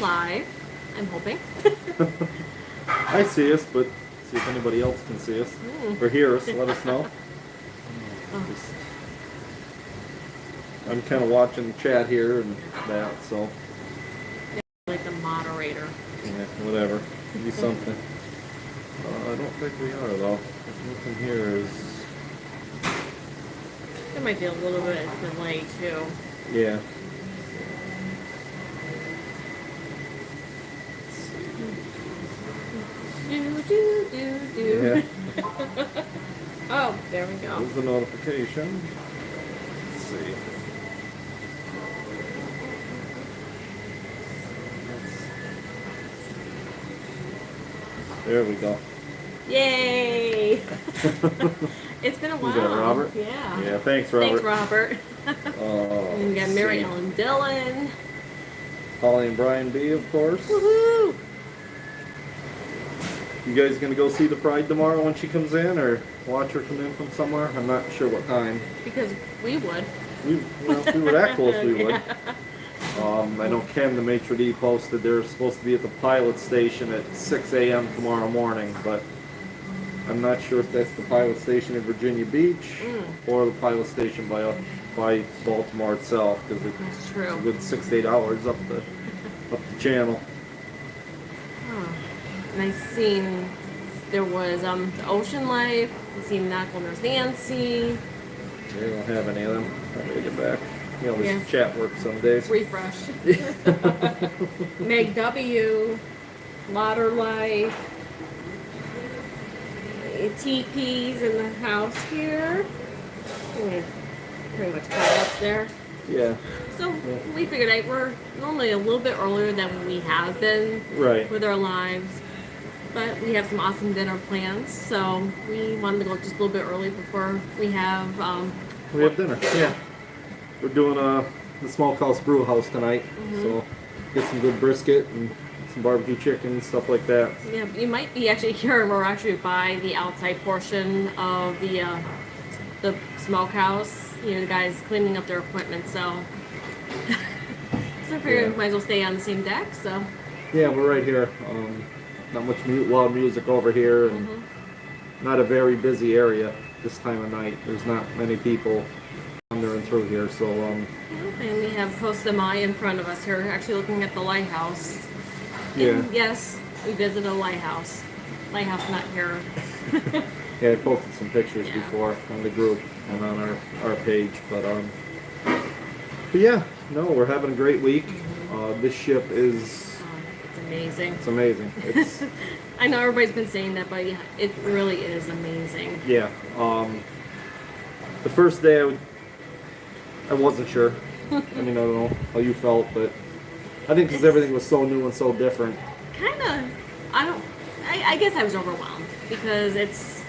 live. I'm hoping. I see us, but see if anybody else can see us or hear us. Let us know. Just, I'm kind of watching the chat here and that, so Like the moderator. yeah, whatever. Be something. I don't think we are though. Nothing here is. There might be a little bit of delay too. Yeah. Do. Yeah. Oh, there we go. There's the notification. Let's see. There we go. Yay! It's been a while. Is that Robert? Yeah. Yeah, thanks, Robert. Thanks, Robert. And we got Mary Ellen Dillon. Holly and Brian B, of course. Woohoo! You guys gonna go see the Pride tomorrow when she comes in, or watch her come in from somewhere? I'm not sure what time. Because we would. If we were that close, we would. Yeah. I know Ken, the maitre d', posted they're supposed to be at the pilot station at 6 a.m. tomorrow morning, but I'm not sure if that's the pilot station in Virginia Beach or the pilot station by Baltimore itself, because it's true. a good 6 to 8 hours up the channel. And I seen there was the Ocean Life. I seen Nautical Nurse Nancy. They don't have any of them. I gotta get back. You know, Yeah. this chat work some days. Refresh. Meg W. Water Life. TP's in the house here. Pretty much caught up there. Yeah. So we figured we're normally a little bit earlier than we have been Right. with our lives. But we have some awesome dinner plans, so we wanted to go just a little bit early before we have dinner. Yeah. We're doing the Smokehouse Brew House tonight, so get some good brisket and some barbecue chicken and stuff like that. Yeah, you might be actually hearing we're actually by the outside portion of the smokehouse. You know, the guys cleaning up their equipment, so I figured we might as well stay on the same deck. So Yeah, we're right here. Not much loud music over here, and not a very busy area this time of night. There's not many people wandering through here, so and we have Costa in front of us here, actually looking at the lighthouse. yeah. And yes, we visited a lighthouse. Lighthouse not here. Yeah, I posted some pictures Yeah. before on the group and on our page, but yeah, no, we're having a great week. This ship is It's amazing. it's amazing. It's I know everybody's been saying that, but yeah, it really is amazing. yeah. The first day I wasn't sure. I mean, I don't know how you felt, but I think because everything was so new and so different. Kind of, I guess I was overwhelmed because it's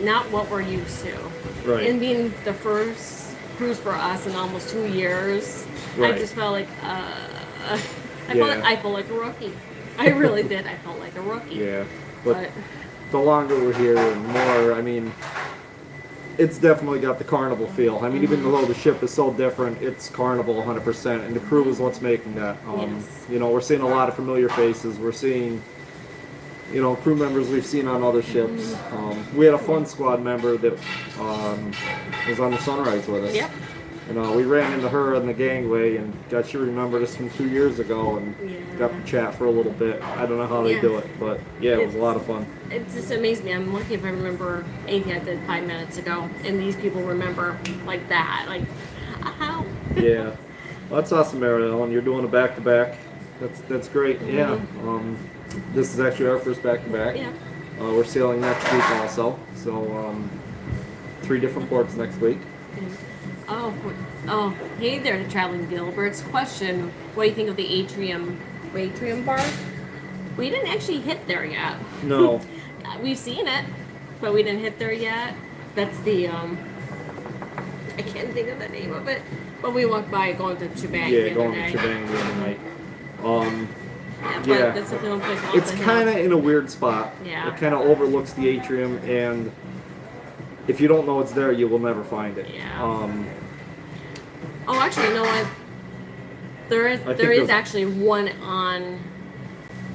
not what we're used to. Right. And being the first cruise for us in almost 2 years, Right. I just felt like, I Yeah. felt like a rookie. I really did. I felt like a rookie. Yeah, but the longer we're here and more, I mean, it's definitely got the Carnival feel. I mean, even though the ship is so different, it's Carnival 100%, and the crew is what's making that. Yes. You know, we're seeing a lot of familiar faces. We're seeing, you know, crew members we've seen on other ships. We had a Fun Squad member that was on the Sunrise with us. Yep. You know, we ran into her in the gangway, and she remembered us from 2 years ago, and got to chat for a little bit. I don't know how they do it, but yeah, it was a lot of fun. It just amazed me. I'm lucky if I remember anything I did 5 minutes ago, and these people remember like that. Like, how? Yeah, well, that's awesome, Mary Ellen. You're doing a back-to-back. That's great. Yeah. This is actually our first back-to-back. Yeah. We're sailing next week also, so 3 different ports next week. Oh, hey there, Traveling Gilbert's question. What do you think of the atrium bar? We didn't actually hit there yet. No. We've seen it, but we didn't hit there yet. That's the, I can't think of the name of it, but we walked by going to Chibang the other going day. to Chibang the other night. But that's the only place off It's the kind hill. of in a weird spot. Yeah. It kind of overlooks the atrium, and if you don't know it's there, you will never find it. Yeah. Oh, actually, you know what? There is I think there is there's- actually one on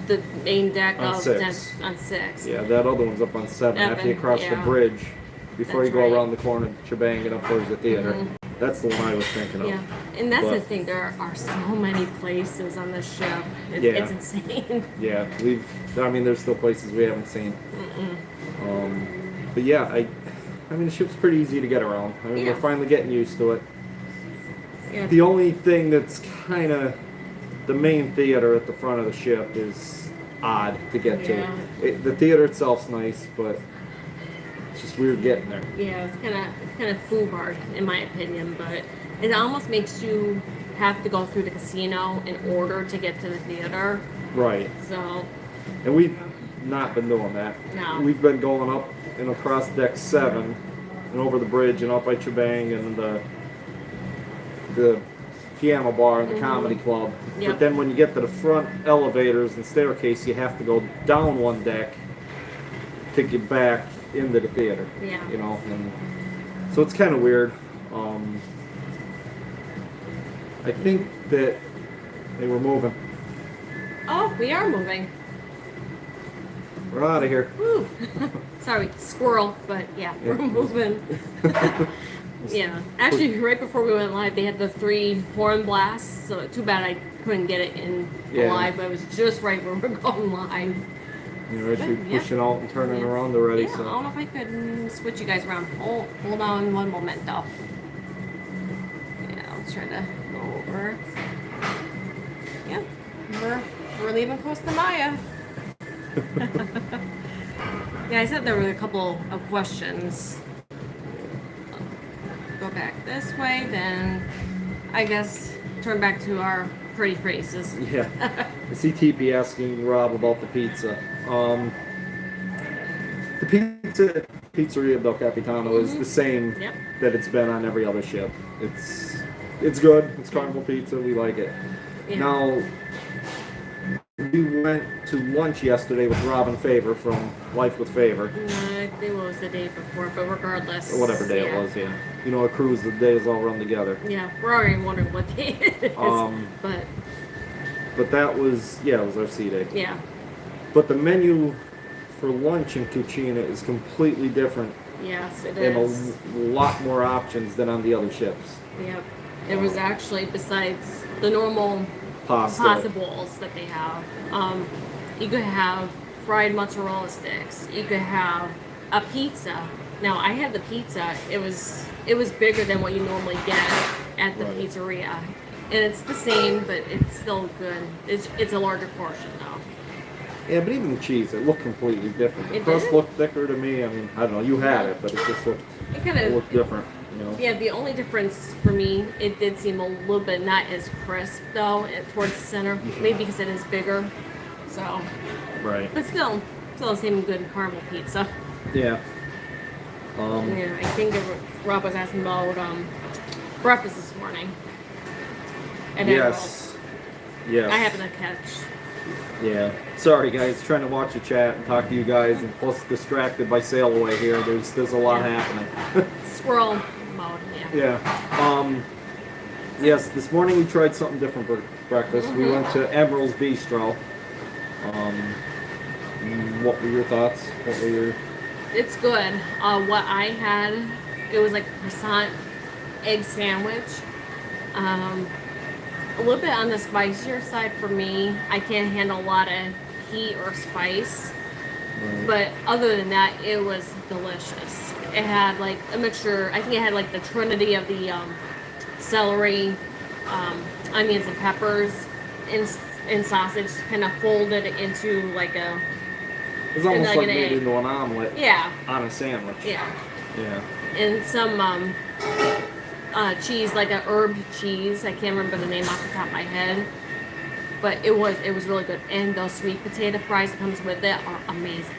the main deck On of 6. on 6. Yeah, that other one's up on 7. After you Seven, cross the yeah. bridge, before That's you go right. around the corner of Shebang and up towards the theater. Mhm. That's the one I was thinking of. Yeah, and that's the But- thing. There are so many places on the ship. Yeah. It's insane. Yeah, there's still places we haven't seen. But yeah, I mean, the ship's pretty easy to get around. I mean, Yeah. we're finally getting used to it. Yeah. The only thing that's kind of the main theater at the front of the ship is odd to get Yeah. to. The theater itself's nice, but it's just weird getting there. Yeah, it's kind of foolhardy in my opinion, but it almost makes you have to go through the casino in order to get to the theater. Right. So And we've not been doing that. No. We've been going up and across deck 7 and over the bridge and up by Shebang and the piano bar and the comedy club. Yep. But then when you get to the front elevators and staircase, you have to go down one deck to get back into the theater. Yeah. You know, and so it's kind of weird. I think that they were moving. oh, we are moving. We're out of here. Woo. Sorry, squirrel, but yeah, we're moving. Yeah, actually, right before we went live, they had the 3 horn blasts. So too bad I couldn't get it in Yeah. live, but it was just right when we're going live. You're actually Yeah. pushing out and turning Yeah. around already. Yeah, I So don't know if I could switch you guys around. Hold on one moment, though. Yeah, let's try to go over. Yeah, we're leaving Costa Maya. Yeah, I said there were a couple of questions. Go back this way, then I guess turn back to our pretty faces. yeah, I see TP asking Rob about the pizza. The Pizzeria del Capitano is the same Yep. that it's been on every other ship. It's good. It's Carnival pizza. We like it. Yeah. Now, we went to lunch yesterday with Robin Favor from Life with Favor. No, I think it was the day before, but regardless. Or whatever day it was, yeah. You know, a cruise, the days all run together. Yeah, we're already wondering what day it is. But But that was, it was our sea day. yeah, But the menu for lunch in Cucina is completely different yes, it and is. a lot more options than on the other ships. Yep. It was actually, besides the normal Pasta. bowls that they have, you could have fried mozzarella sticks. You could have a pizza. Now I had the pizza. It was bigger than what you normally get at the Right. pizzeria, and it's the same, but it's still good. It's a larger portion though. Yeah, but even the cheese, it looked completely different. The It crust did? looked thicker to me. I mean, I don't know, you had it, but it just looked, It kind it of looked different, you know? Yeah, the only difference for me, it did seem a little bit not as crisp though, towards the center. Maybe because it is bigger. So, Right. but still the same good caramel pizza. Yeah. Yeah, I think Rob was asking about breakfast this morning. At Yes. Yes. Admiral's. I happened to catch. Yeah. Sorry, guys. Trying to watch the chat and talk to you guys, and plus distracted by sail away here. There's a lot Yeah. happening. Squirrel mode, yeah. Yeah. Yes, this morning we tried something different for breakfast. We went to Admiral's Bistro. What were your thoughts? What were your... It's good. What I had, it was like a croissant egg sandwich. A little bit on the spicier side for me. I can't handle a lot of heat or spice. But other than that, it was delicious. It had like a mixture, I think it had like the trinity of the celery, onions and peppers, and sausage kind of folded into like a, It's almost like like an made egg. into an omelet yeah, on a sandwich. yeah. Yeah. And some cheese, like a herb cheese. I can't remember the name off the top of my head. But it was really good. And those sweet potato fries that comes with it are amazing.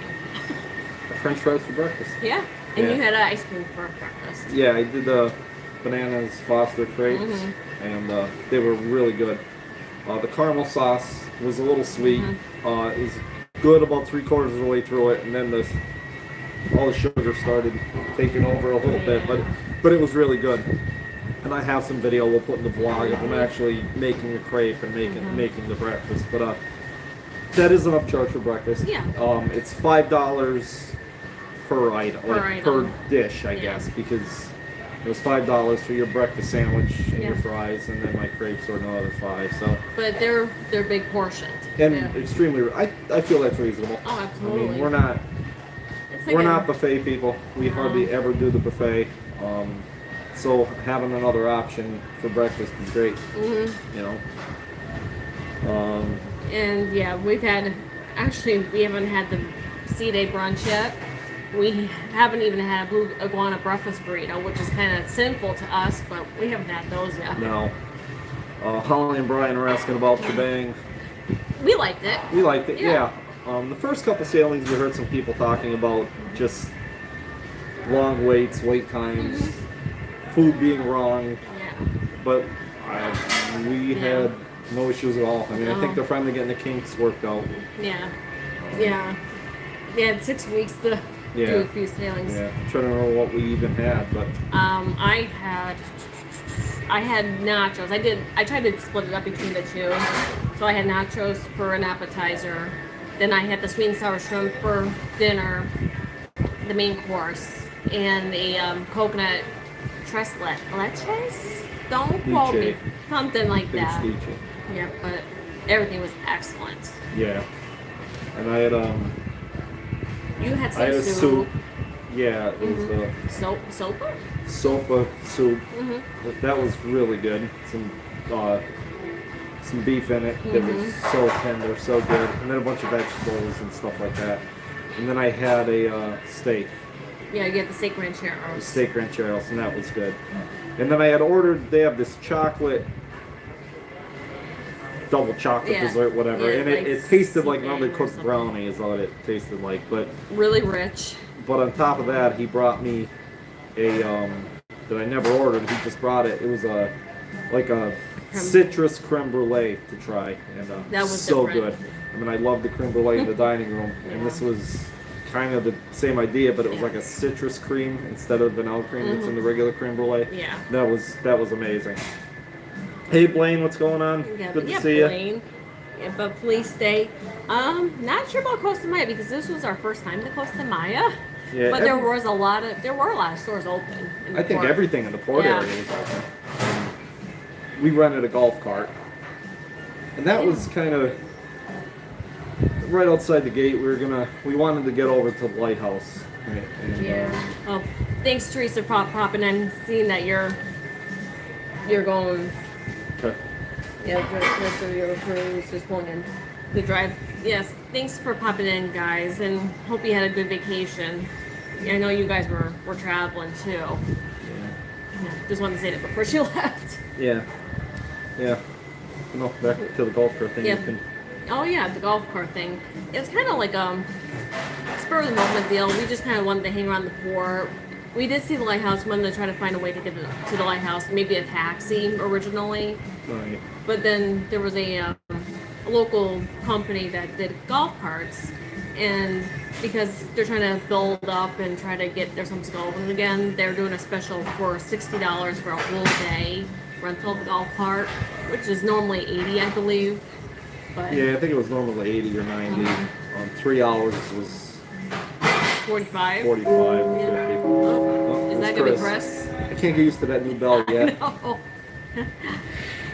French fries for breakfast. Yeah. And Yeah. you had ice cream for breakfast. Yeah, I did the bananas Foster crepes, and they were really good. The caramel sauce was a little sweet. It was good about 3/4 of the way through it, and then all the sugar started taking over a little bit, but it was really good. And I have some video we'll put in the vlog of them actually making a crepe and making the breakfast. But that is an upcharge for breakfast. Yeah. It's $5 per item, per dish, I guess, because it was $5 for your breakfast sandwich and your fries, and then my crepes were another $5. So. But they're big portioned. And extremely, I feel that's reasonable. Oh, absolutely. I mean, we're not buffet people. We hardly ever do the buffet. So having another option for breakfast is great. Mm-hmm. You know. And yeah, we haven't had the CruiseDay brunch yet. We haven't even had a blue iguana breakfast burrito, which is kind of sinful to us, but we haven't had those yet. No. Holly and Brian are asking about shebang. We liked it. We liked it, yeah. The first couple sailings, we heard some people talking about just long waits, wait times, food being wrong. Yeah. But we had no issues at all. I mean, I think they're finally getting the kinks worked out. Yeah. Yeah. They had 6 weeks to do a few sailings. Yeah. I'm trying to remember what we even had, but I had nachos. I tried to split it up between the two. So I had nachos for an appetizer. Then I had the sweet and sour shrimp for dinner, the main course, and a coconut tres leches? Don't quote me. Something like that. Yeah, but everything was excellent. Yeah. And I had You had some I had a soup. Yeah, it was the sopa soup. That was really good. Some beef in it that was so tender, so good, and then a bunch of vegetables and stuff like that. And then I had a steak. Yeah, you get the steak rancheros. Steak rancheros, and that was good. And then I had ordered. They have this chocolate. Double chocolate dessert, whatever, and it tasted like an undercooked brownie is what it tasted like, but really rich. But on top of that, he brought me a that I never ordered. He just brought it. It was a citrus creme brulee to try, and that was so different. good. I mean, I love the creme brulee in the dining room, and this was kind of the same idea, but it was like a citrus cream instead of vanilla cream that's in the regular creme brulee. Yeah, that was amazing. Hey Blaine, what's going on? Good to see you. Yeah, but CruiseDay. Not sure about Costa Maya because this was our first time to Costa Maya. Yeah, but there were a lot of stores open. I think everything in the port area was open. We rented a golf cart, and that was kind of right outside the gate. We wanted to get over to the lighthouse. Right? And, oh, thanks Teresa for popping in. Seeing that you're going. Okay. Yeah, most of your crews just pulling in the drive. Yes, thanks for popping in, guys, and hope you had a good vacation. I know you guys were traveling too. Yeah. Just wanted to say that before she left. Yeah. No, back to the golf cart thing. Yeah. Oh yeah, the golf cart thing. It's kind of like spur of the moment deal. We just kind of wanted to hang around the port. We did see the lighthouse. Wanted to try to find a way to get to the lighthouse. Maybe a taxi originally. Right. But then there was a local company that did golf carts, and because they're trying to build up and try to get their something going again, they're doing a special for $60 for a whole day rental of the golf cart, which is normally $80, I believe. But yeah, I think it was normally 80 or 90. 3 hours was 45. 45. Yeah. Oh, is that gonna be Chris? I can't get used to that new bell yet. No.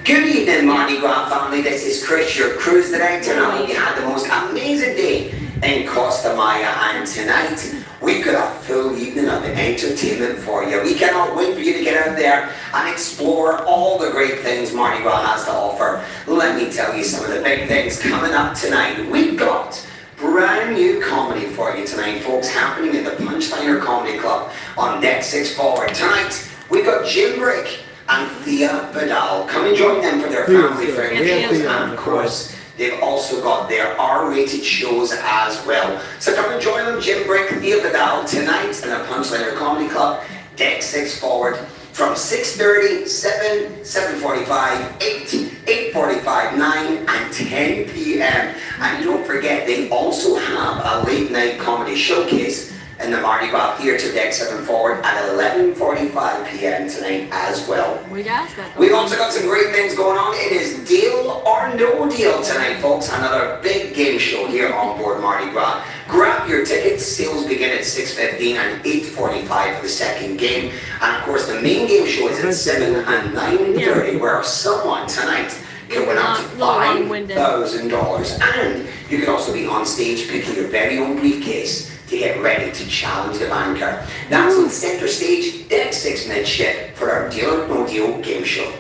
Good evening, Mardi Gras family. This is Chris, your cruise director. Now, you had the most amazing day in Costa Maya, and tonight we've got a full evening of entertainment for you. We cannot wait for you to get out there and explore all the great things Mardi Gras has to offer. Let me tell you some of the big things coming up tonight. We've got brand new comedy for you tonight, folks, happening in the Punchliner Comedy Club on Deck 6 Forward. Tonight, we've got Jim Brick and Thea Vidal. Come and join them for their family-friendly shows, and of course, they've also got their R-rated shows as well. So come and join them, Jim Brick, Thea Vidal, tonight in the Punchliner Comedy Club, Deck 6 Forward, from 6:30, 7, 7:45, 8, 8:45, 9, and 10 p.m. And don't forget, they also have a late-night comedy showcase in the Mardi Gras Theatre Deck 7 Forward at 11:45 p.m. tonight as well. We got that. We've also got some great things going on. It is Deal or No Deal tonight, folks. Another big game show here on board Mardi Gras. Grab your tickets. Sales begin at 6:15 and 8:45 for the second game. And of course, the main game show is at 7 and 9:30, where someone tonight can win up to $5,000. And you can also be on stage picking your very own briefcase to get ready to challenge the banker. That's on center stage, deck 6 midship for our Deal or No Deal game show.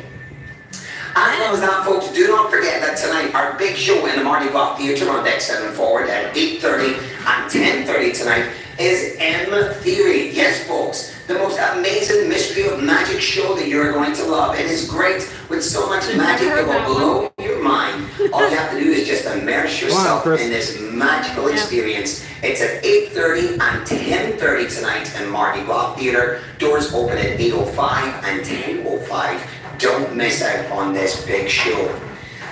As well as that, folks, do not forget that tonight our big show in the Mardi Gras Theatre on deck 7 Forward at 8:30 and 10:30 tonight is M Theory. Yes, folks, the most amazing mystery of magic show that you're going to love. It is great with so much magic that will blow your mind. All you have to do is just immerse yourself in this magical experience. It's at 8:30 and 10:30 tonight in Mardi Gras Theatre. Doors open at 8:05 and 10:05. Don't miss out on this big show.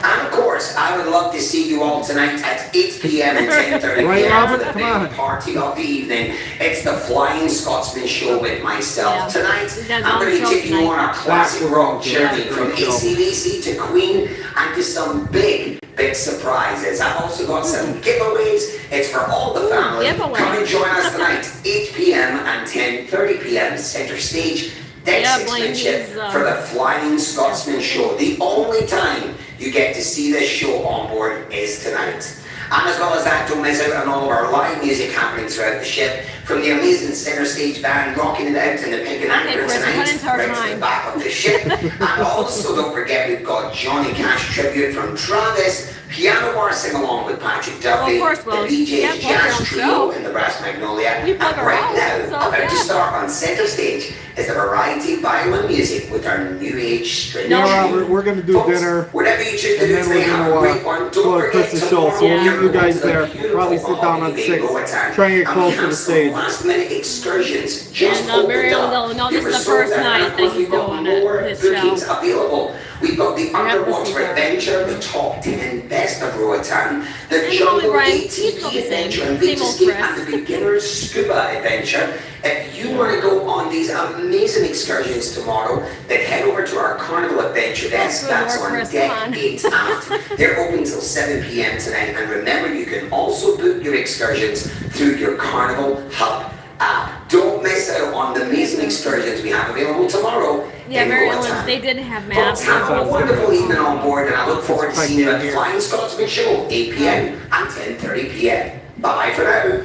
And of course, I would love to see you all tonight at 8 p.m. and 10:30 p.m. for the big party of the evening. It's the Flying Scotsman show with myself. Tonight, I'm going to be taking you on a classic rock journey from AC/DC to Queen and to some big surprises. I've also got some giveaways. It's for all the family. Come and join us tonight, 8 p.m. and 10:30 p.m. Center Stage. Deck 6 midship for the Flying Scotsman show. The only time you get to see this show on board is tonight. And as well as that, don't miss out on all of our live music happening throughout the ship. From the amazing center stage band rocking it out in the Pink and Anchor tonight, right to the back of the ship. And also don't forget we've got Johnny Cash tribute from Travis, piano bar sing-along with Patrick Duffy, the DJ's Jazz Trio in the Brass Magnolia. And right now, about to start on center stage is the variety violin music with our new age string. Yeah, we're going to do dinner, whatever you choose to do and then today, have a great one. Don't forget Christmas show, so we'll meet you guys there. Probably sit down on 6, try and get close to the stage. Last minute excursions just opened up. No, this is the first night that he's doing it, his show. Available. We've got the Underwater Adventure, the top 10 best of Roatan, the Jungle ATV Adventure, and Beach Escape, and the Beginner's Scuba Adventure. If you want to go on these amazing excursions tomorrow, then head over to our Carnival Adventure desk. That's on deck 8 aft. They're open until 7 p.m. tonight. And remember, you can also book your excursions through your Carnival Hub app. Don't miss out on the amazing excursions we have available tomorrow. Yeah, Maryland, they did have maps. Have a wonderful evening on board, and I look forward to seeing you at the Flying Scotsman show, 8 p.m. and 10:30 p.m. Bye for now.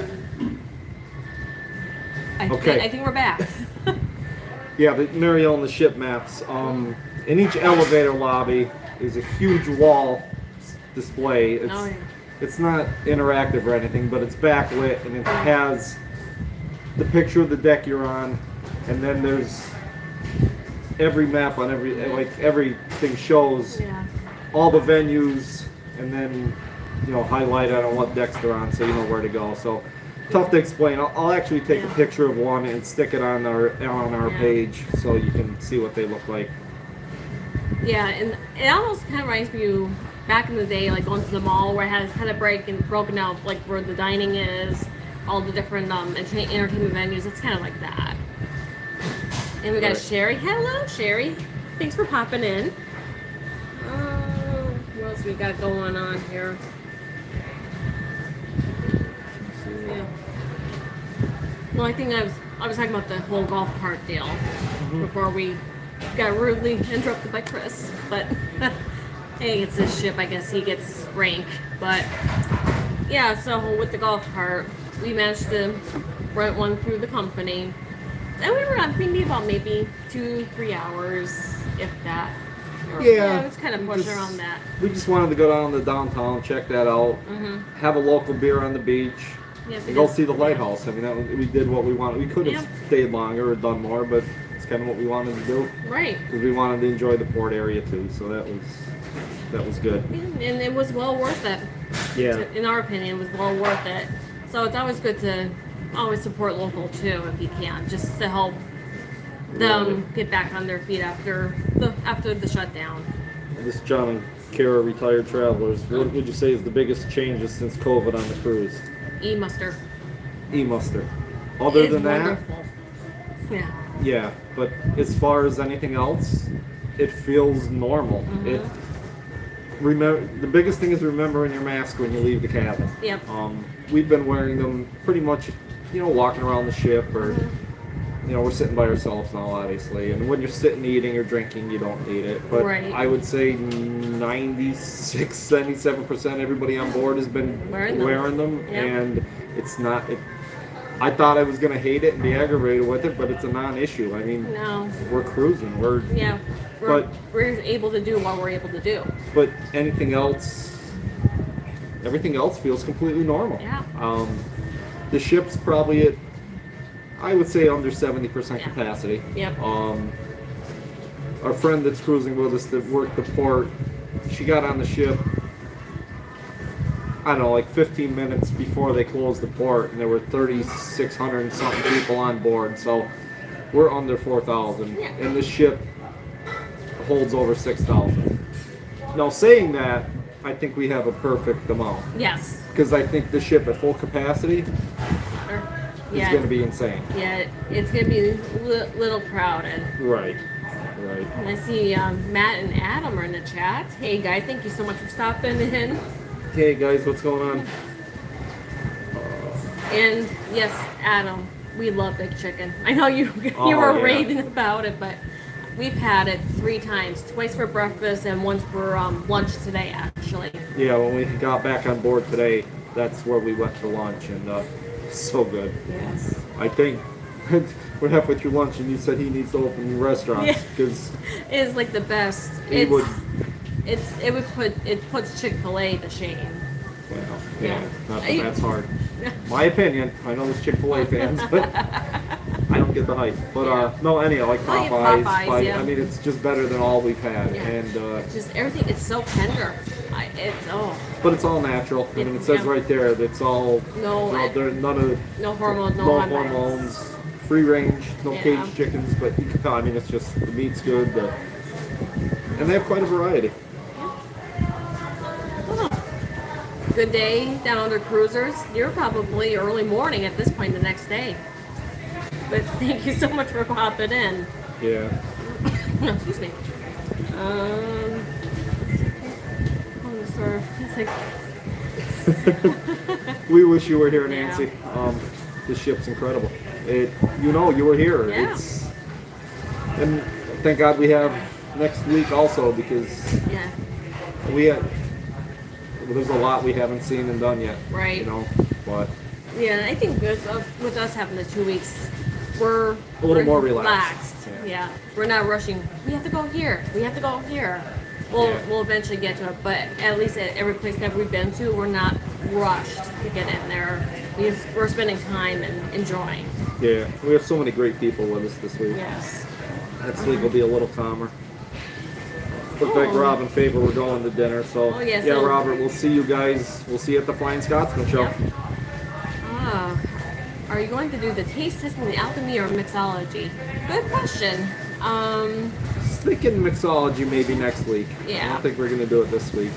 Okay. I think we're back. Yeah, the Mariel and the ship maps. In each elevator lobby is a huge wall display. It's not interactive or anything, but it's backlit and it has the picture of the deck you're on, and then there's every map on everything shows all the venues, and then highlight on what decks they're on, so you know where to go. So tough to explain. I'll actually take a picture of one and stick it on our page so you can see what they look like. Yeah, and it almost kind of reminds me back in the day, like going to the mall where it has kind of broken out, like where the dining is, all the different entertainment venues. It's kind of like that. And we got Sherry. Hello, Sherry. Thanks for popping in. What else we got going on here? Yeah. Well, I think I was talking about the whole golf cart deal before we got rudely interrupted by Chris. But hey, it's his ship. I guess he gets rank. But yeah, so with the golf cart, we managed to rent one through the company. And we were on maybe 2-3 hours, if that. Yeah, it was kind of pushing around that. We just wanted to go down to downtown, check that out, have a local beer on the beach, and go see the lighthouse. I mean, we did what we wanted. We could have stayed longer or done more, but it's kind of what we wanted to do. Right. Because we wanted to enjoy the port area too, so that was good. And it was well worth it. Yeah. In our opinion, it was well worth it. So it's always good to always support local too, if you can, just to help them get back on their feet after the shutdown. This John and Kara Retired Travelers, what would you say is the biggest changes since COVID on the cruise? E-muster. E-muster. Other It's than that, wonderful. Yeah. yeah. But as far as anything else, it feels normal. It remember the biggest thing is remembering your mask when you leave the cabin. Yep. We've been wearing them pretty much, walking around the ship, or we're sitting by ourselves now, obviously. And when you're sitting eating or drinking, you don't need it. But Right. I would say 96, 77% everybody on board has been Wearing them. Yep. and it's not. I thought I was gonna hate it and be aggravated with it, but it's a non-issue. I mean, No. we're cruising. We're We're able to do what we're able to do. But everything else feels completely normal. Yeah. The ship's probably at, I would say, under 70% Yeah. capacity. Yep. Our friend that's cruising with us that worked the port, she got on the ship, I don't know, like 15 minutes before they closed the port, and there were 3,600 and something people on board. So we're under 4,000, Yeah. and the ship holds over 6,000. Now, saying that, I think we have a perfect amount, Yes. because I think the ship at full capacity Or- is going to be insane. Yeah, it's gonna be little crowded. Right. And I see Matt and Adam are in the chat. Hey guys, thank you so much for stopping in. Hey guys, what's going on? And yes, Adam, we love big chicken. I know you Oh, you were yeah. raving about it, but we've had it 3 times, twice for breakfast and once for lunch today, actually. Yeah, when we got back on board today, that's where we went for lunch, and so good. Yes. I think we're halfway through lunch, and you said he needs to open restaurants Yeah. because It is like the best. he would. It puts Chick-fil-A to shame. Well, yeah, not that I- that's hard. My opinion. I know there's Chick-fil-A fans, but I don't get the hype. But no, anyhow, like Oh, yeah, Popeyes. Popeyes, yeah. I mean, it's just better than all we've had, Yeah. and Just everything. It's so tender. but it's all natural. I mean, it says Yeah. right there that it's all there's none of No hormones, no no hormones. hormones, free range, no Yeah. caged chickens. But you can tell. I mean, it's just the meat's good, and they have quite a variety. Good day down under cruisers. You're probably early morning at this point the next day. But thank you so much for popping in. Yeah. Excuse me. We wish you were here, Yeah. Nancy. The ship's incredible. You were here. Yeah. And thank God we have next week also, because Yeah. there's a lot we haven't seen and done yet. Right. But Yeah, and I think with us having the 2 weeks, we're A little more relaxed. Yeah. We're not rushing. We have to go here. We have to go here. We'll eventually get to it, but at least at every place that we've been to, we're not rushed to get in there. We're spending time and enjoying. yeah, we have so many great people with us this week. Yes. Next week will be a little calmer. Looks like Oh. Rob and Favor were going to dinner, so Oh, yeah, yeah, so- Robert, we'll see you guys. We'll see you at the Flying Scotsman show. Yep. Are you going to do the taste testing, the alchemy, or mixology? Good question. I was thinking mixology maybe next week. I Yeah. don't think we're gonna do it this week.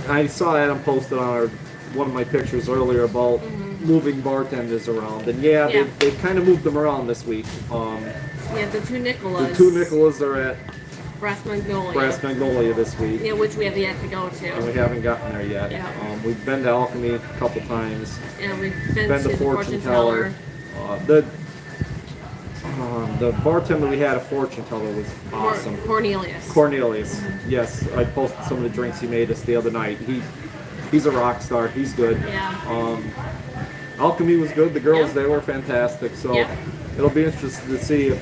I saw Adam posted on one of my pictures earlier about moving bartenders around, and Yeah. they've kind of moved them around this week. Yeah, the two Nicolas. The two Nicolas are at Brass Magnolia. Brass Magnolia this week, Yeah, which we have yet to go to. and we haven't gotten there yet. Yeah. We've been to Alchemy a couple times. And we've been Been to to the Fortune Teller. The bartender we had at Fortune Teller was awesome. Cornelius. Cornelius. Yes, I posted some of the drinks he made us the other night. He's a rock star. He's good. Yeah. Alchemy was good. The girls, Yeah. they were fantastic. So Yeah. it'll be interesting to see if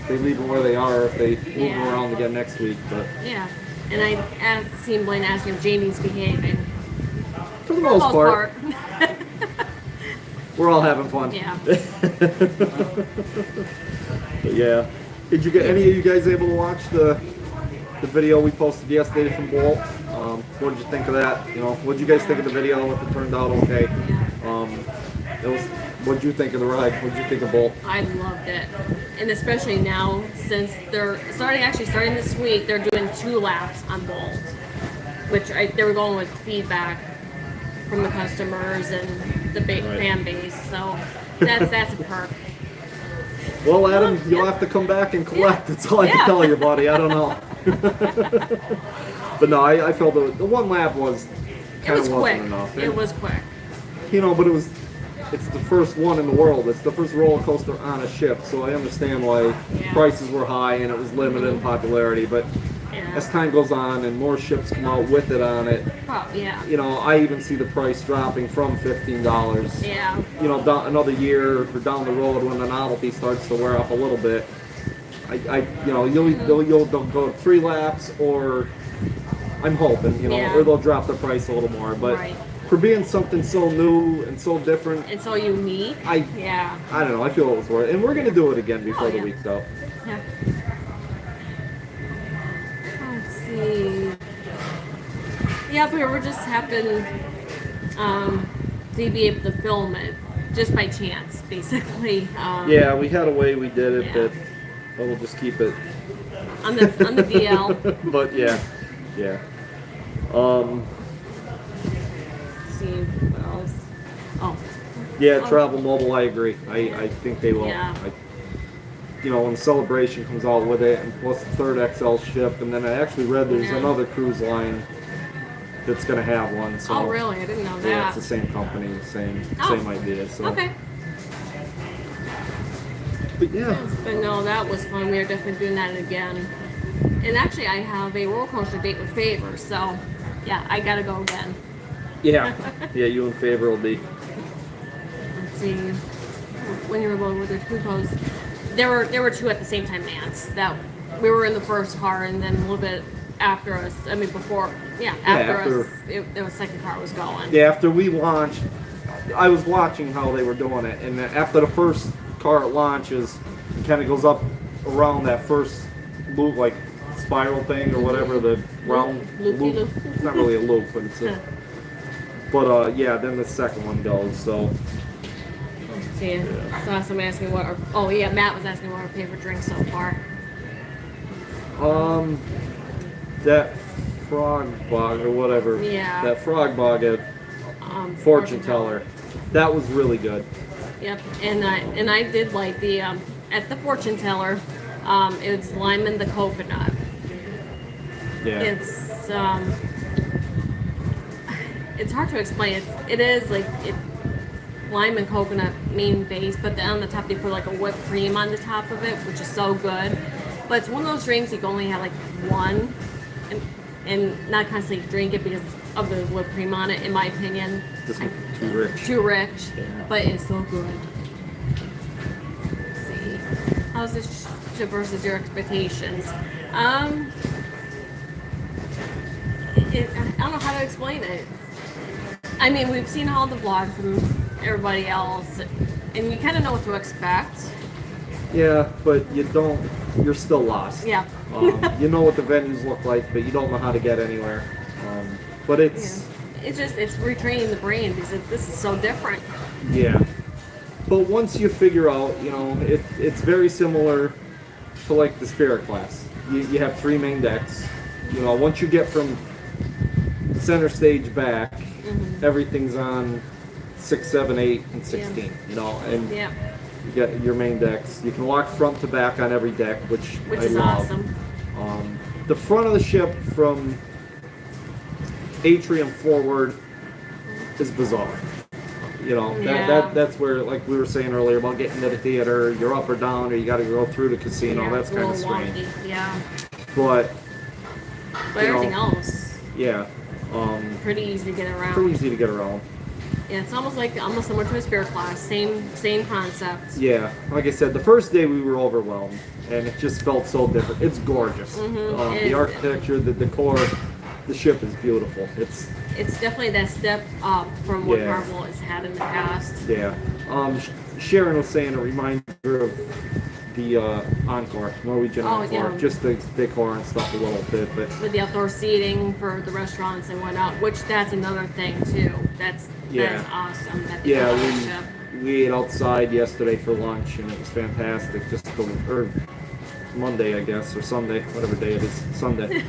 they leave them where they are, or if they move them Yeah. around again next week. But Yeah. And I seen Blaine asking if Jamie's behaving. for the most part, we're all having fun. Yeah. But yeah. Did you get any of you guys able to watch the video we posted yesterday from Bolt? What did you think of that? What did you guys think of the video? If it turned out okay? What did you think of the ride? What did you think of Bolt? I loved it. And especially now, since they're starting this week, they're doing 2 laps on Bolt. Which they were going with feedback from the customers, and the fan base. So that's a perk. Well, Adam, you'll have to come back and collect. That's all I can tell you, buddy. I don't know. But no, I felt the one lap was kind of wasn't enough. It was quick. You know, but it's the first one in the world. It's the first roller coaster on a ship, so I understand why prices were high and it was limited in popularity. But as time goes on and more ships come out with it on it, you know, I even see the price dropping from $15. Yeah. You know, another year or down the road when the novelty starts to wear off a little bit, you know, you'll go 3 laps, or I'm hoping, you know, or they'll drop the price a little more. But for being something so new and so different and so unique, I don't know. I feel it was worth it, and we're gonna do it again before the week's out. Yeah. Let's see. Yeah, we were just happened to be able to film it just by chance, basically. Yeah, we had a way we did it, but we'll just keep it on the DL. But yeah. Let's see what else. Oh. Yeah, Travel Mobile. I agree. I think they will. Yeah. You know, when Celebration comes out with it, and plus the 3rd XL ship, and then I actually read there's another cruise line that's going to have one. So, oh, really? I didn't know that. Yeah, it's the same company, same idea. So. Okay. But yeah. But no, that was fun. We are definitely doing that again. And actually, I have a roller coaster date with Favor, so yeah, I gotta go again. Yeah, you and Favor will be. Let's see. When you were going with the Coupos, there were 2 at the same time, Nance. That we were in the first car, and then a little bit after us. I mean, before. After us, the second car was going. Yeah, after we launched, I was watching how they were doing it, and after the first car launches, it kind of goes up around that first loop, like spiral thing or whatever, the round loop. It's not really a loop, but it's a. But then the second one goes. So. Let's see. Saw somebody asking what our. Matt was asking what our favorite drink so far. That frog bog or whatever. Yeah. That frog bog at Fortune Teller. That was really good. Yep, and I did like the at the Fortune Teller. It's lime and the coconut. Yeah. It's hard to explain. It is like lime and coconut main base, but then on the top they put like a whipped cream on the top of it, which is so good. But it's one of those drinks you can only have like one, and not constantly drink it because of the whipped cream on it. In my opinion, This one's too rich. Too rich, but it's so good. Let's see, how's this ship versus your expectations? I don't know how to explain it. I mean, we've seen all the vlogs from everybody else, and you kind of know what to expect. Yeah, but you don't. You're still lost. Yeah. You know what the venues look like, but you don't know how to get anywhere. But it's. Yeah. It's retraining the brain because this is so different. Yeah. But once you figure out, you know, it's very similar to like the Spirit class. You have 3 main decks. You know, once you get from center stage back, everything's on 6, 7, 8, and 16. You know, and you get your main decks. You can walk front to back on every deck, which I is love. Awesome. The front of the ship from atrium forward is bizarre. You know, that's where, like we were saying earlier about getting to the theater, you're up or down, or you got to go through the casino. That's kind of strange. Wonky. Yeah. But everything else. Yeah. Pretty easy to get around. Pretty easy to get around. Yeah, it's almost similar to a Spirit class. Same concept. Yeah, like I said, the first day we were overwhelmed, and it just felt so different. It's gorgeous. The architecture, the decor, the ship is beautiful. It's definitely that step up from what Marvel has had in the past. Yeah. Sharon was saying it reminds her of the Encore, Norwegian Encore, just the decor and stuff a little bit, but with the outdoor seating for the restaurants and whatnot, which that's another thing too. That's awesome. We ate outside yesterday for lunch, and it was fantastic. Or Monday, I guess, or Sunday, whatever day it is, Sunday.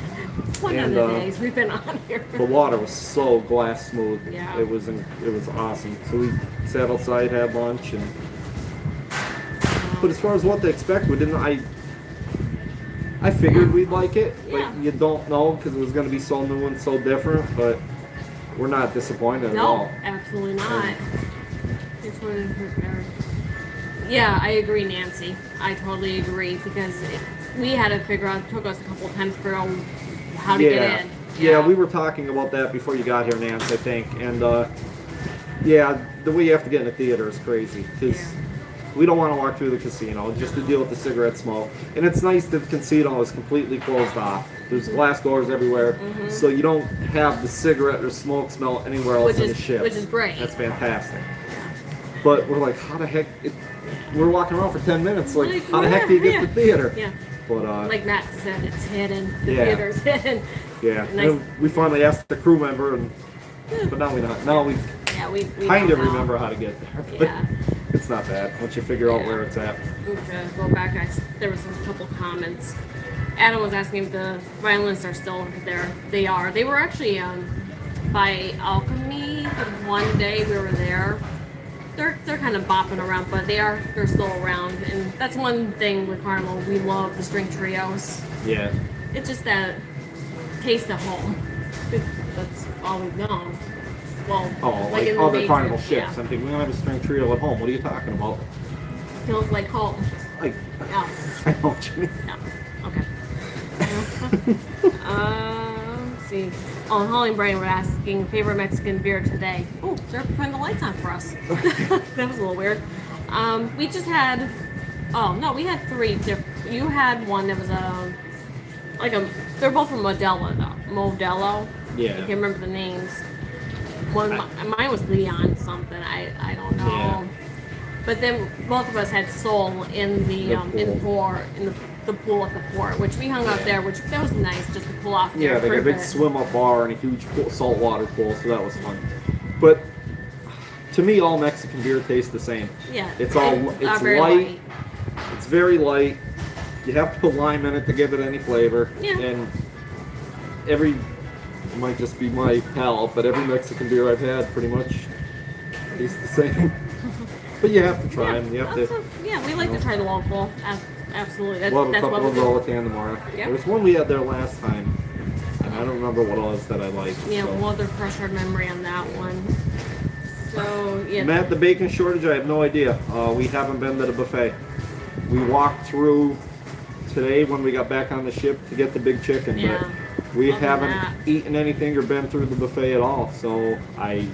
One of the days we've been on here. The water was so glass smooth. Yeah. It was awesome. So we sat outside, had lunch, and. But as far as what to expect, we didn't. I figured we'd like it, but Yeah. you don't know because it was going to be so new and so different. But we're not disappointed at all. No, absolutely not. Yeah, I agree, Nancy. I totally agree because we had to figure out. It took us a couple of times to figure out how to get in. Yeah, we were talking about that before you got here, Nancy, I think. And yeah, the way you have to get in the theater is crazy because. Yeah. We don't want to walk through the casino just to deal with the cigarette smoke. And it's nice that the casino is completely closed off. There's glass doors everywhere, so you don't have the cigarette or smoke smell anywhere else in the ship. Which is great. That's fantastic. But we're like, how the heck? We're walking around for 10 minutes. Like, how the heck do you get to the theater? Yeah. But like Matt said, it's hidden. The Yeah. theater's hidden. yeah, Nice. and we finally asked the crew member, but now we don't. Now we we kind of don't know. remember how to get there. But Yeah. it's not bad once you figure out Yeah. where it's at. Okay, go back. There was a couple comments. Adam was asking if the violinists are still there. They are. They were actually by Alchemy the one day we were there. They're kind of bopping around, but they're still around. And that's one thing with Carnival. We love the string trios. Yeah. It's just that taste of home. That's all we've known. Well, Oh, like in the other major- Carnival ships. yeah. I'm thinking we don't have a string trio at home. What are you talking about? Feels like home. Like, Yeah. I know what you mean. Yeah. Okay. Let's see. Oh, Holly and Brandy were asking favorite Mexican beer today. Oh, they're putting the lights on for us. That was a little weird. We just had. Oh no, we had three different. You had one that was they're both from Modelo though. Modelo. Yeah. I can't remember the names. Mine was Leon something. I don't know. Yeah. But then both of us had Soul in the pool at the port, which we hung out there, which that was nice just to pull off there. Yeah, they for got a big bit. swim-up bar and a huge saltwater pool, so that was fun. But to me, all Mexican beer tastes the same. Yeah, It's very light. It's very light. You have to put lime in it to give it any flavor. Yeah. And it might just be my palate, but every Mexican beer I've had pretty much tastes the same. But you have to try them. You have to. Yeah, we like to try the local. Absolutely. We'll have a That's couple what of we do. Roatan tomorrow. Yeah. There's one we had there last time, and I don't remember what it was that I liked. Yeah, so. we'll have to refresh our memory on that one. So, yeah. Matt, the bacon shortage, I have no idea. We haven't been to the buffet. We walked through today when we got back on the ship to get the big chicken, Yeah. but we Other than haven't that. eaten anything or been through the buffet at all, so I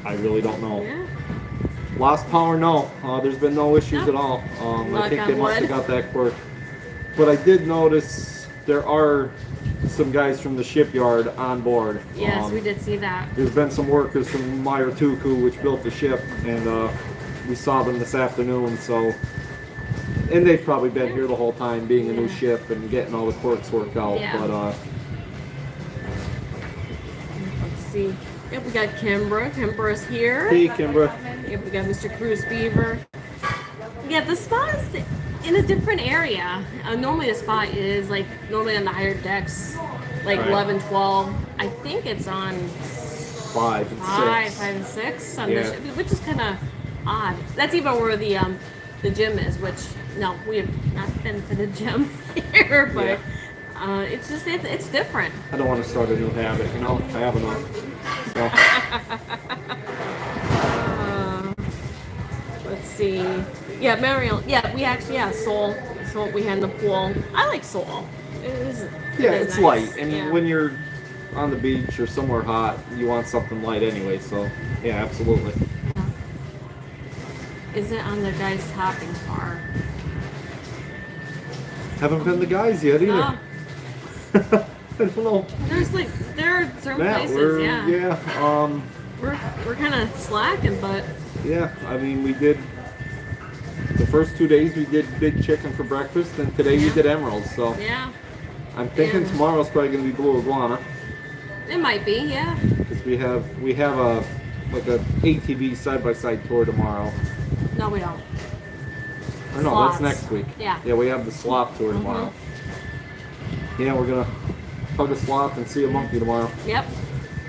really don't know. Yeah. Lost power, no. There's been no issues No. at all. I Knock think on they must have wood. got that quick. But I did notice there are some guys from the shipyard on board. Yes, we did see that. There's been some workers from Meyer Tuku, which built the ship, and we saw them this afternoon. So, and they've probably been here the whole time, being a new Yeah. ship and getting all the quirks worked out. Yeah. But Let's see. Yep, we got Kimbra. Kimbra's here. hey, Kimbra. Yep, we got Mr. Cruise Fever. Yeah, the spot is in a different area. Normally the spot is normally on the higher decks, like Right. 11, 12. I think it's on 5 and 6. 5 and 6 on Yeah. the ship, which is kind of odd. That's even where the gym is, which no, we have not been to the gym here, but it's just it's different. I don't want to start a new habit, you know. I have enough. So, Let's see. Yeah, Mariel. Yeah, we actually Soul. Soul we had in the pool. I like Soul. It is it's nice. light, and Yeah. when you're on the beach or somewhere hot, you want something light anyway. So, yeah, absolutely. Is it on the guy's topping bar? Haven't been the guys yet either. No. I don't know. There are certain Matt, places, we're kind of slacking, but yeah. I mean, we did the first 2 days. We did big chicken for breakfast, and today we did emeralds. So yeah, I'm thinking Yeah. tomorrow's probably gonna be blue iguana it might be, yeah. because we have a ATV side by side tour tomorrow. No, we don't. Or no, Slots. that's next week. Yeah. Yeah, we have the slop tour tomorrow. Yeah, we're gonna hug a sloth, and see a monkey tomorrow. Yep.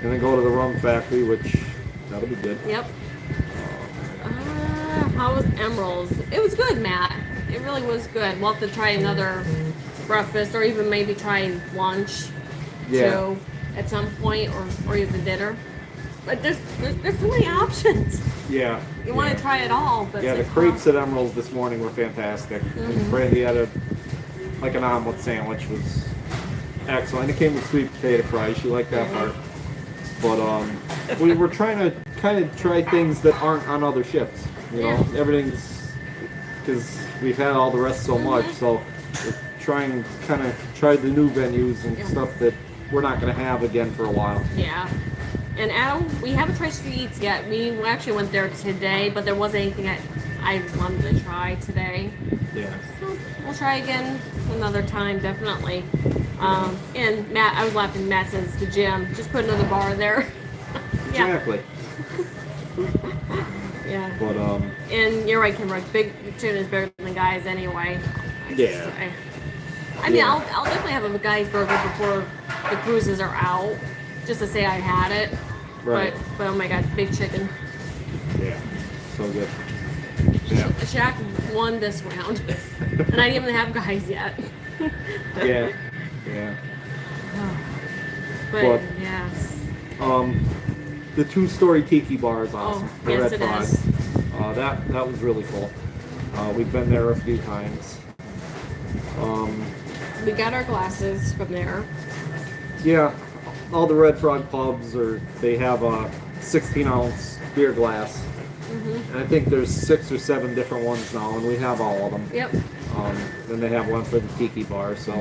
And then go to the rum factory, which that'll be good. Yep. How was Emerald's? It was good, Matt. It really was good. We'll have to try another breakfast, or even maybe try lunch too at some point, or even dinner. But there's so many options. Yeah. You want to try it all, but yeah, the crepes at Admiral's this morning were fantastic. And Brandy had an omelet sandwich, was excellent. It came with sweet potato fries. She liked that part. But we were trying to kind of try things that aren't on other ships. You know, everything's because we've had all the rest so much. So we're trying kind of try the new venues and stuff that we're not going to have again for a while. Yeah. And Adam, we haven't tried streets yet. We actually went there today, but there wasn't anything I wanted to try today. Yeah. So we'll try again another time, definitely. And Matt, I was laughing. Matt says the gym, just put another bar there. Exactly. Yeah. But And you're right, Kimber. Big tuna is better than guys anyway. I mean, I'll definitely have a guy's burger before the cruises are out, just to say I had it. Right. But oh my god, big chicken. Yeah. So good. Yeah. Shaq won this round, and I didn't even have guys yet. Yeah. Yeah. But yes. The 2-story tiki bar is awesome. Oh, The yes, Red it Frog. is. That was really cool. We've been there a few times. We got our glasses from there. Yeah, all the Red Frog pubs they have a 16-ounce beer glass. And I think there's 6 or 7 different ones now, and we have all of them. Yep. Then they have one for the tiki bar, so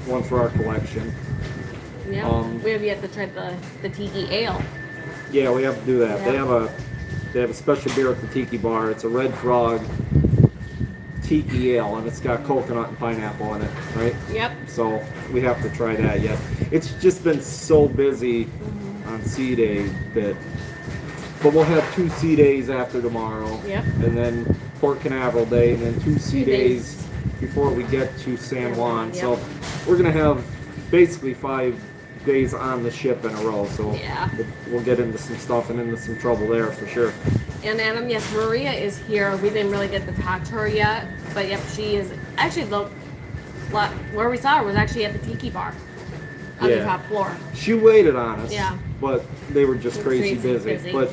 one for our collection. Yeah. We have yet to try the tiki ale. Yeah, we have to do that. Yeah. They have a special beer at the tiki bar. It's a Red Frog tiki ale, and it's got coconut and pineapple in it, right? Yep. So we have to try that yet. It's just been so busy on Sea Day but we'll have 2 Sea Days after tomorrow. Yep. And then Port Canaveral Day, and then 2 Sea Days before we get to San Juan. Yep. So we're gonna have basically 5 days on the ship in a row. So we'll get into some stuff and into some trouble there for sure. And Adam, yes, Maria is here. We didn't really get to talk to her yet, but yep, she is actually where we saw her was actually at the tiki bar on the top floor. She waited on us. Yeah. But they were just crazy busy. But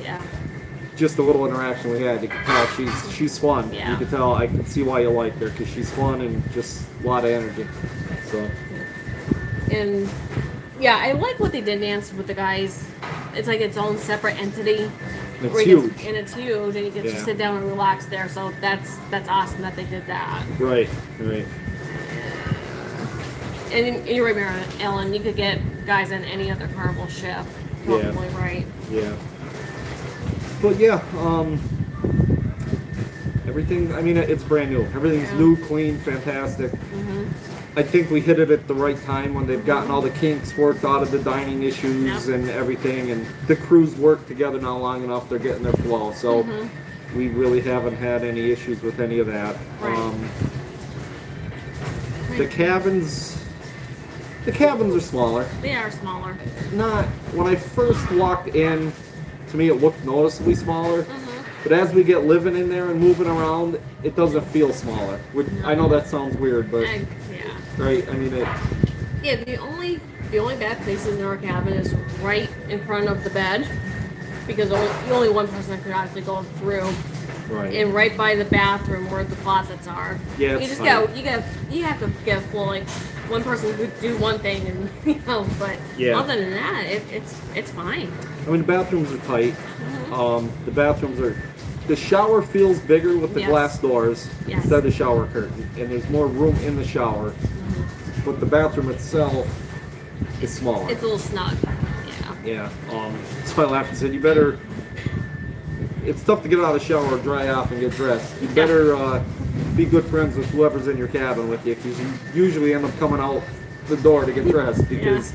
just a little interaction we had, you could tell she's fun. Yeah. You could tell, I can see why you like her, because she's fun and just a lot of energy. So. And yeah, I like what they did, Nancy, with the guys. It's like its own separate entity. It's huge. And it's huge, and you get to sit down and relax there. So that's awesome that they did that. Right. And you're right, Mary Ellen. You could get guys on any other Carnival ship. Probably right. Yeah. But yeah, everything. I mean, it's brand new. Everything's new, clean, fantastic. I think we hit it at the right time when they've gotten all the kinks worked out of the dining issues and everything, and the crews work together now long enough. They're getting their flow, so we really haven't had any issues with any of that. Right. The cabins are smaller. They are smaller. Not when I first walked in, to me it looked noticeably smaller. But as we get living in there and moving around, it doesn't feel smaller. Which, I know that sounds weird, but right? I mean it. Yeah, the only bad places in our cabin is right in front of the bed, because only one person could actually go through. Right. And right by the bathroom where the closets are. Yeah, you just have to get a full, like, one person could do one thing, and but other than that, it's fine. I mean, the bathrooms are tight. The shower feels bigger with the glass doors instead of the shower curtain, and there's more room in the shower. But the bathroom itself is smaller. It's a little snug. Yeah. So I laughed and said, "You better." It's tough to get out of the shower, dry off, and get dressed. You better be good friends with whoever's in your cabin with you, because you usually end up coming out the door to get dressed, because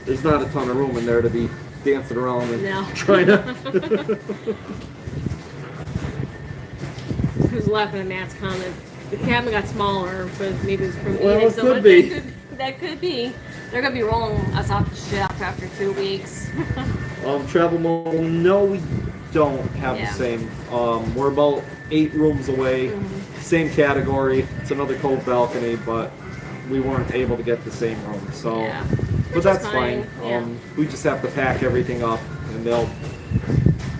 there's not a ton of room in there to be dancing around and trying to. I was laughing at Matt's comment. The cabin got smaller, but maybe it's from Well, eating it so could much. be. That could be. They're gonna be rolling us off the ship after 2 weeks. Travel mall, no, we don't have Yeah. the same. We're about 8 rooms away. Same category. It's another cove balcony, but we weren't able to get the same room. So, Yeah. but Which is that's fine, fine. yeah. We just have to pack everything up, and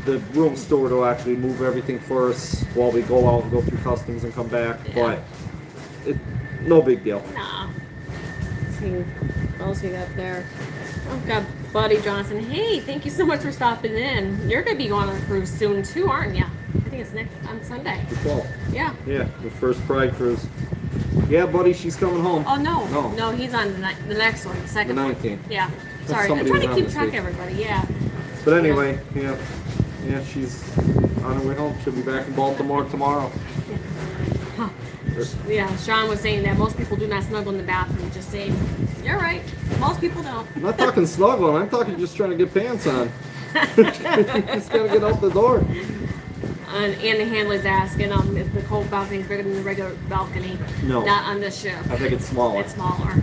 the room steward will actually move everything for us while we go out and go through customs and come back. Yeah. But no big deal. Nah. Let's see what else we got there. Oh, got Buddy Johnson. Hey, thank you so much for stopping in. You're gonna be going on a cruise soon too, aren't you? I think it's next on Sunday. The 12th. Yeah. Yeah, the first Pride cruise. Yeah, buddy, she's coming home. Oh no. No. No, he's on the next one, the second The one. 19th. Yeah. Sorry, I'm somebody trying was to on keep this track of week. everybody. Yeah. But anyway, yeah, she's on her way home. She'll be back in Baltimore tomorrow. Huh. Yeah, Sean was saying that most people do not snuggle in the bathroom. Just saying, you're right. Most people don't. I'm not talking snuggling. I'm talking just trying to get pants on. Just gotta get out the door. And the handler's asking if the cold balcony is bigger than the regular balcony. No. Not on this ship. I think it's smaller. It's smaller.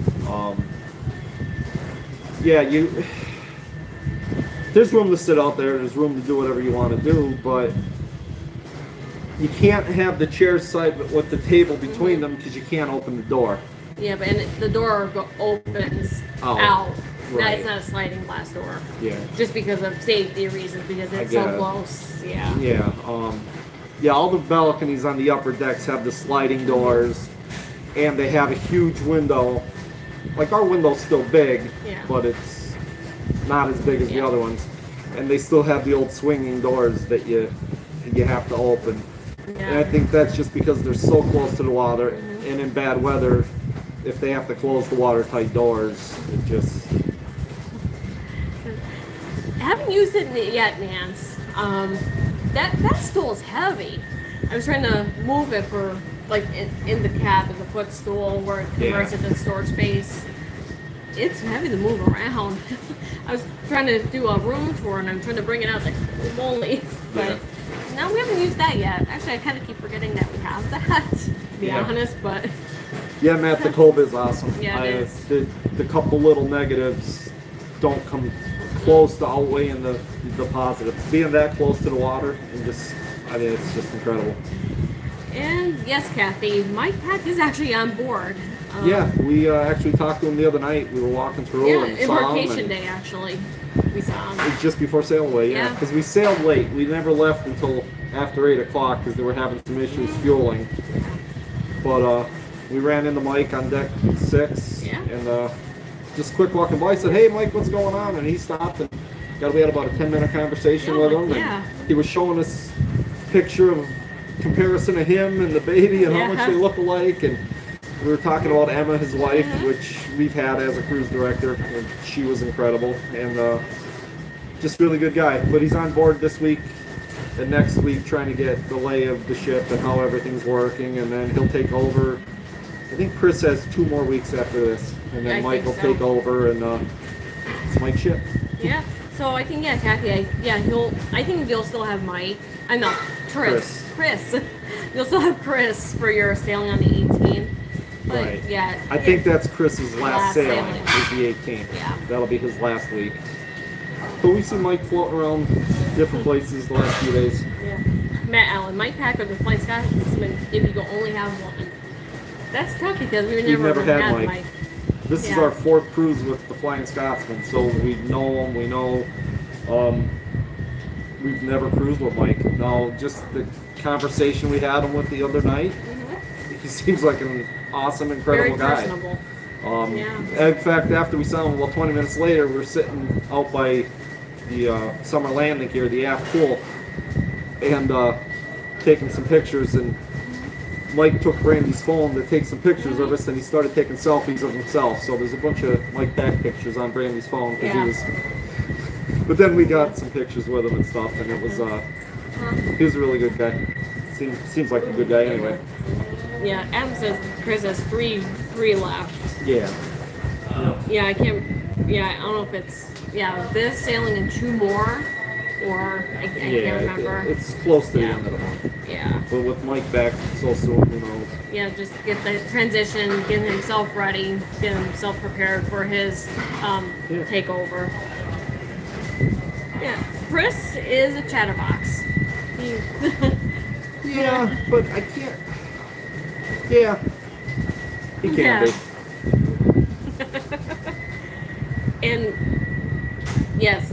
Yeah, there's room to sit out there. There's room to do whatever you want to do, but you can't have the chairs side with the table between them because you can't open the door. Yeah, but the door opens Oh, out. No, right. it's not a sliding glass door. Yeah. Just because of safety reasons, because it's get so it. close. Yeah. Yeah, all the balconies on the upper decks have the sliding doors, and they have a huge window. Like our window's still big, Yeah. but it's not as big as the Yeah. other ones. And they still have the old swinging doors that you have to open. And I think that's just because they're so close to the water, and in bad weather, if they have to close the watertight doors, it just... I haven't used it yet, Nance. That stool is heavy. I was trying to move it for like in the cabin, the footstool where it converts it to storage space. It's heavy to move around. I was trying to do a room tour and I'm trying to bring it out. It's like, holy. But no, we haven't used that yet. Actually, I kind of keep forgetting that we have that, to be honest. But Yeah, Matt, the Cove is awesome. Yeah, it is. The couple little negatives don't come close to outweighing the positives. Being that close to the water, and I mean, it's just incredible. and yes, Kathy, Mike Pack is actually on board. Yeah, we actually talked to him the other night. We were walking through Yeah, and saw him. embarkation and day actually. We saw him. it was just before sail away, yeah. Yeah. Because we sailed late. We never left until after 8 o'clock because they were having some issues fueling. But we ran into Mike on deck 6. Yeah. And just quick walking by, said, "Hey, Mike, what's going on?" And he stopped and we had about a 10-minute conversation Yeah, with him. yeah. And he was showing us a picture of comparison of him and the baby and how much they look alike. And we were talking about Emma, his wife, which we've had as a cruise director, and she was incredible. And just really good guy. But he's on board this week and next week trying to get the lay of the ship and how everything's working. And then he'll take over. I think Chris has 2 more weeks after this. And then I Mike will think so. take over and it's Mike's ship. Yeah. So I think Kathy. I think you'll still have Mike. I know Chris. You'll still have Chris for your sailing on the 18th. But Right. yeah. I think that's Chris's last Last sailing, sailing. is the 18th. Yeah. That'll be his last week. But we see Mike floating around different places the last few days. Yeah. Matt Allen, Mike Packer, the Flying Scotsman, if you could only have one. That's tough because we've never had had Mike. This is Yeah. our 4th cruise with the Flying Scotsman, so we know him, we know. We've never cruised with Mike. No, just the conversation we had him with the other night. He seems like an awesome, incredible Very guy. personable. In fact, after we saw him, well, 20 minutes later, we were sitting out by the summer landing here, the aft pool, and taking some pictures. And Mike took Brandy's phone to take some pictures of us, and he started taking selfies of himself. So there's a bunch of Mike back pictures on Brandy's phone. 'Cause he was. But then we got some pictures with him and stuff, and it was he was a really good guy. Seems like a good guy anyway. Yeah, Adam says Chris has three left. Yeah. Yeah, I can't. Yeah, I don't know if it's this sailing and 2 more, or I can't remember. It's close to the Yeah. end of the month. Yeah. But with Mike back so soon, who knows? yeah, just get the transition, get himself ready, get himself prepared for his takeover. Yeah, Chris is a chatterbox. Yeah, but I can't. Yeah, he can be. And yes,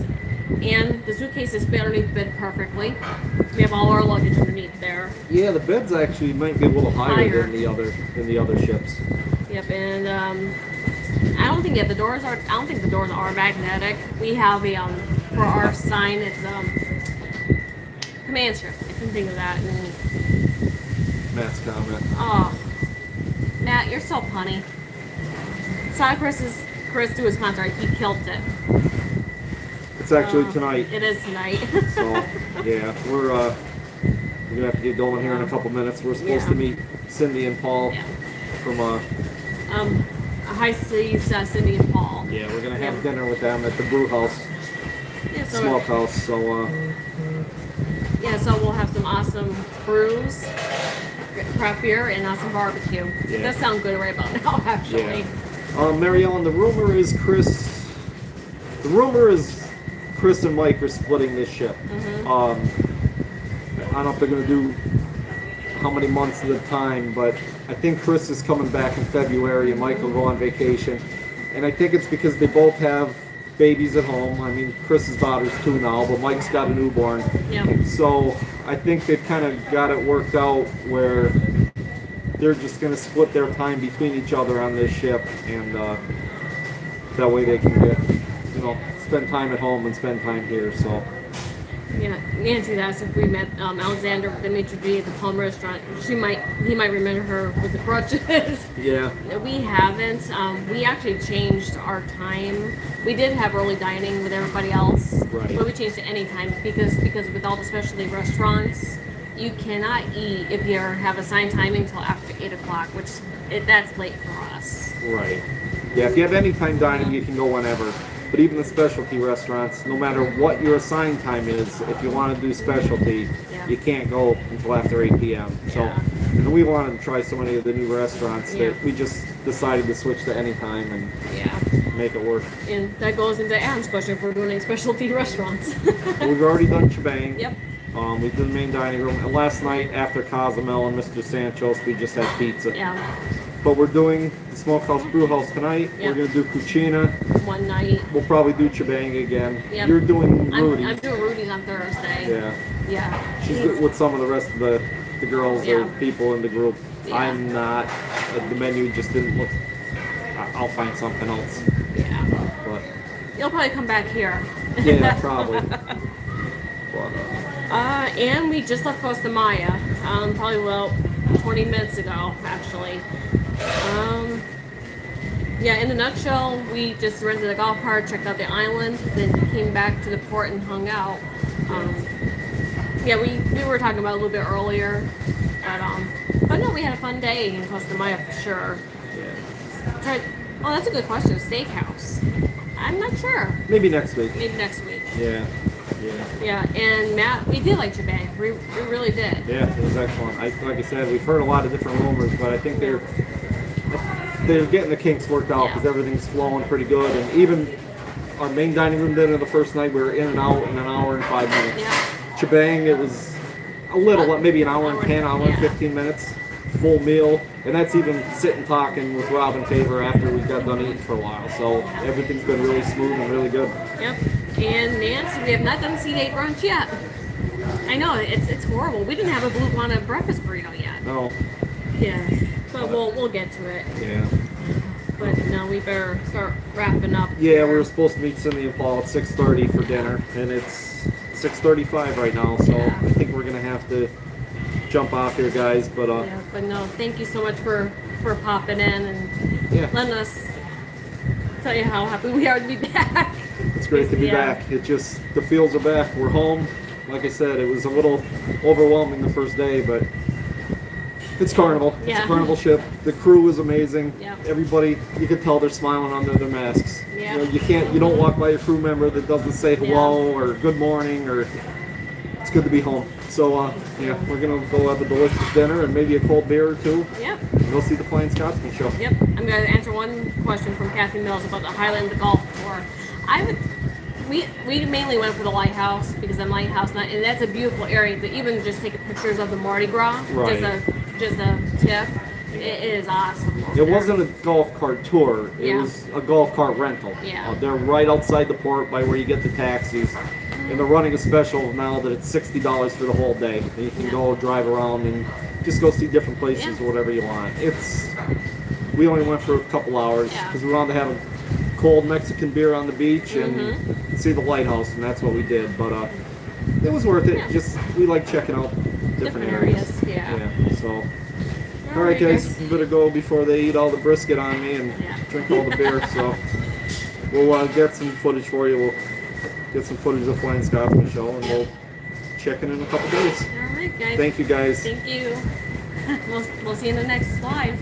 and the suitcase is fit perfectly. We have all our luggage underneath there. Yeah, the beds actually might be a little higher than the other ships. Yep, and I don't think the doors are. I don't think the doors are magnetic. We have a for our sign. It's command strip. I couldn't think of that. And, Matt's comment. oh, Matt, you're so punny. Saw Chris do his concert. He killed it. It's actually tonight. It is tonight. So yeah, we're gonna have to get going here in a couple minutes. We're supposed to meet Cindy and Paul from High Seas, Cindy and Paul. yeah, we're gonna have dinner with them at the brew house, Yeah, so smokehouse. So so we'll have some awesome brews, craft beer, and awesome barbecue. Yeah. That sounds good right about now, actually. yeah. Mary Ellen, the rumor is Chris and Mike are splitting this ship. Mm-hmm. I don't know if they're gonna do how many months at a time, but I think Chris is coming back in February and Mike will go on vacation. And I think it's because they both have babies at home. I mean, Chris's daughter's 2 now, but Mike's got a newborn. Yeah. So I think they've kind of got it worked out where they're just going to split their time between each other on this ship, and that way they can get, spend time at home and spend time here. So. Yeah, Nancy asked if we met Alexander with the maitre d' at the Palm restaurant. He might remember her with the crutches. Yeah. We haven't. We actually changed our time. We did have early dining with everybody else, Right. but we changed to any time because with all the specialty restaurants, you cannot eat if you have assigned timing until after 8 o'clock, that's late for us. Right. Yeah, if you have anytime dining, you can go whenever. But even the specialty restaurants, no matter what your assigned time is, if you want to do specialty, you can't go until after 8 p.m. So, and we wanted to try so many of the new restaurants that we just decided to switch to any time and make it work. And that goes into Adam's question if we're doing any specialty restaurants. We've already done shebang. Yep. We did the main dining room. And last night, after Cozumel and Mr. Sancho's, we just had pizza. Yeah. But we're doing the Smokehouse Brew House tonight. Yeah. We're going to do Cucina. One night. We'll probably do Chibang again. Yep. You're doing Rudy. I'm doing Rudy's on Thursday. Yeah. Yeah. She's with some of the rest of the girls or people in the group. Yeah. I'm not. The menu just didn't look. I'll find something else. Yeah. But You'll probably come back here. yeah, probably. But, and we just left Costa Maya. Probably 20 minutes ago, actually. Yeah, in a nutshell, we just rented a golf cart, checked out the island, then came back to the port and hung out. We were talking about it a little bit earlier, but no, we had a fun day in Costa Maya for sure. yeah. That's a good question. Steakhouse. I'm not sure. Maybe next week. Maybe next week. Yeah. Yeah. Yeah, and Matt, we did like Chibang. We really did. Yeah, it was excellent. Like I said, we've heard a lot of different rumors, but I think they're getting the kinks worked out because everything's flowing pretty good. And even our main dining room dinner the first night, we were in and out in an hour and 5 minutes. Yeah. Chibang, it was a little, maybe an hour and 10, hour and 15 minutes, full meal. And that's even sitting talking with Rob and Favor after we got done eating for a while. So everything's been really smooth and really good. Yep. And Nancy, we have not done C-Date brunch yet. I know, it's horrible. We didn't have a Blue Guana breakfast burrito yet. No. Yeah. But we'll get to it. Yeah. But no, we better start wrapping up. Yeah, we were supposed to meet Cindy and Paul at 6:30 for dinner, and it's 6:35 right now, so I think we're gonna have to jump off here, guys. But but no, thank you so much for popping in and letting us tell you how happy we are to be back. It's great to be back. It just, the feels are back. We're home. Like I said, it was a little overwhelming the first day, but it's Carnival. It's a Carnival ship. The crew is amazing. Everybody, you can tell they're smiling under their masks. You don't walk by a crew member that doesn't say hello or good morning or it's good to be home. So yeah, we're gonna go have a delicious dinner and maybe a cold beer or two. Yep. And go see the Flying Scotsman show. Yep. I'm going to answer one question from Kathy Mills about the Highland Golf Tour. We mainly went for the lighthouse because the lighthouse, and that's a beautiful area to even just take pictures of the Mardi Gras. Right. Just a tip. It is awesome. It wasn't a golf cart tour. It Yeah. was a golf cart rental. Yeah. They're right outside the port by where you get the taxis. And they're running a special now that it's $60 for the whole day. And you can Yeah. go drive around and just go see different places Yeah. or whatever you want. We only went for a couple hours Yeah. because we wanted to have a cold Mexican beer on the beach and see the lighthouse, and that's what we did. But it was worth it. Yeah. Just we like checking out different areas. Yeah. So. All right, guys, we better go before they eat all the brisket on me and Yeah. drink all the beer. So we'll get some footage for you. We'll get some footage of the Flying Scotsman show, and we'll check in a couple days. All right, guys. Thank you, guys. Thank you. We'll see you in the next live.